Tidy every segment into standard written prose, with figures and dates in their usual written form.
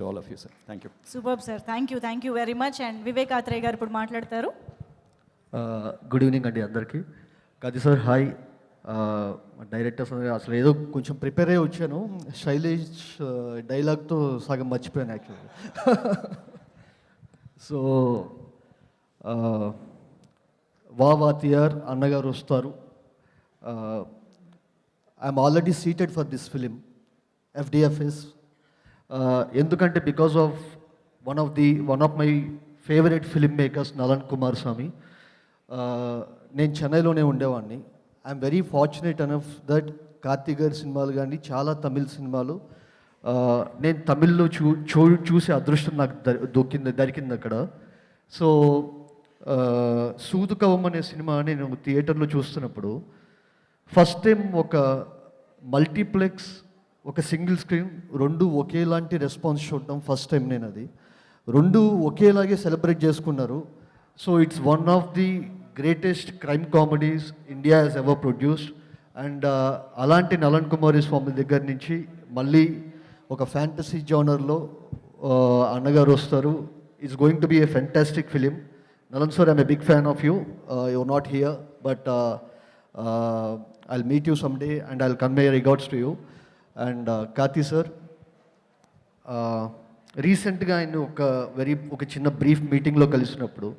All of you sir. Thank you. Super sir, thank you very much. And Vivek Athreya garu ఇప్పుడు మాట్లాడతారు. Good evening అండి అందరికీ. కాదు సార్, హాయ్. డైరెక్టర్స్ అసలు ఏదో కొంచెం ప్రిపేర్ అయ్యి వచ్చాను, శైలేష్ డైలాగ్తో సగం మర్చిపోయాను యాక్చువల్గా. సో వాతియార్ అన్నగారు వస్తారు. I'm already seated for this film FDFS. ఎందుకంటే because of one of my favourite film makers Nalan Kumar Swamy. నేను చెన్నైలోనే ఉండేవాడిని. I'm very fortunate enough that Karthik గారి సినిమాలు కానీ చాలా తమిళ్ సినిమాలు నేను తమిళ్లో చూసే అదృష్టం నాకు దొరికింది అక్కడ. సో సూదుకవం అనే సినిమా నేను థియేటర్లో చూస్తున్నప్పుడు ఫస్ట్ టైం ఒక మల్టీప్లెక్స్, ఒక సింగిల్ స్క్రీన్, రెండు ఒకేలాంటి రెస్పాన్స్ చూడటం ఫస్ట్ టైం. నేను అది రెండు ఒకేలాగే సెలబ్రేట్ చేసుకున్నారు. So it's one of the greatest crime comedies India has ever produced. And అలాంటి నలన్ కుమారి స్వామి దగ్గర నుంచి మళ్ళీ ఒక ఫ్యాంటసీ జోనర్లో అన్నగారు వస్తారు. It's going to be a fantastic film. Nalan sir, I'm a big fan of you. You are not here but I'll meet you some day and I'll convey regards to you. And Karthi sir, రీసెంట్గా ఆయన ఒక చిన్న brief మీటింగ్లో కలిసినప్పుడు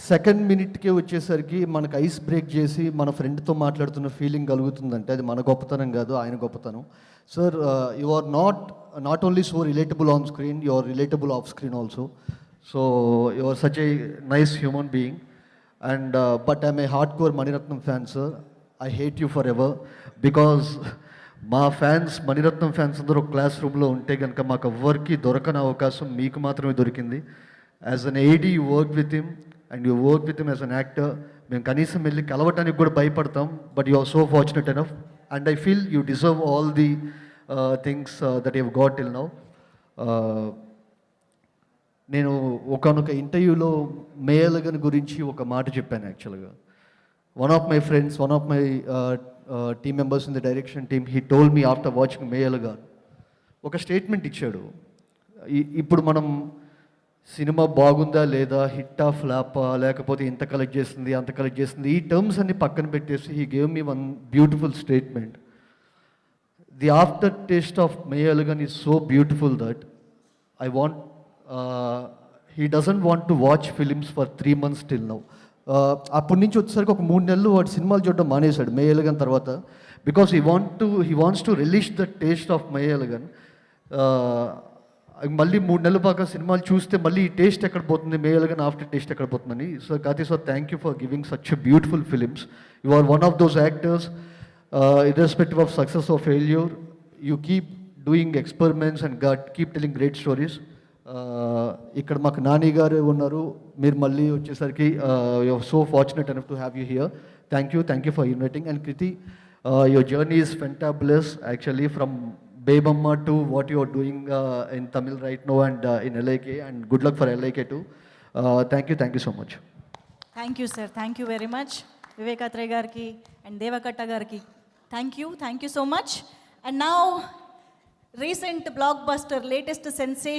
second మినిట్కే వచ్చేసరికి మనకు ice break చేసి మన ఫ్రెండ్తో మాట్లాడుతున్న ఫీలింగ్ కలుగుతుందంటే అది మన గొప్పతనం కాదు, ఆయన గొప్పతనం. Sir, you are not only so relatable on screen, you are relatable off screen also. So you are such a nice human being. And but I'm a hardcore Mani Ratnam fan sir. I hate you forever because మా fans, Mani Ratnam fans అందరూ ఒక class రూమ్లో ఉంటే కనుక మాకు ఎవ్వరికి దొరకని అవకాశం మీకు మాత్రమే దొరికింది. As an AD you work with him and you work with him as an actor. మేము కనీసం వెళ్ళి కలవటానికి కూడా భయపడతాం, but you are so fortunate enough and I feel you deserve all the things that you got till now. నేను ఒకనొక ఇంటర్వ్యూలో మేయలగన్ గురించి ఒక మాట చెప్పాను యాక్చువల్గా. One of my friends, one of my team members in the direction team, he told me after watching Meyalagan, ఒక statement ఇచ్చాడు. ఇప్పుడు మనం సినిమా బాగుందా లేదా, హిట్టా ఫ్లాపా, లేకపోతే ఇంత కలెక్ట్ చేసింది అంత కలెక్ట్ చేసింది, ఈ టర్మ్స్ అన్ని పక్కన పెట్టేసి he gave me one beautiful statement. The after taste of Meyalagan is so beautiful that he doesn't want to watch films for 3 months till now. అప్పటి నుంచి వచ్చేసరికి ఒక 3 నెలలు వాడు సినిమాలు చూడడం మానేశాడు మేయలగన్ తర్వాత. Because he wants to release the taste of Meiyazhagan. మళ్ళీ 3 నెలల పాక సినిమాలు చూస్తే మళ్ళీ ఈ టేస్ట్ ఎక్కడ పోతుంది, మేయలగన్ ఆఫ్టర్ టేస్ట్ ఎక్కడ పోతుందని. So Karthi sir, thank you for giving such beautiful films. You are one of those actors, irrespective of success or failure, you keep doing experiments and keep telling great stories. ఇక్కడ మాకు నాని గారు ఉన్నారు, మీరు మళ్ళీ వచ్చేసరికి you're so fortunate enough to have you here. Thank you for inviting. And Kriti, your journey is fantabulous actually, from Bebamma to what you are doing in Tamil right no and in LIK, and good luck for LIK too. Thank you so much. Thank you sir, thank you very much. Vivek Athreya గారికి and Deva Katta గారికి thank you so much. And now recent blockbuster, latest sensation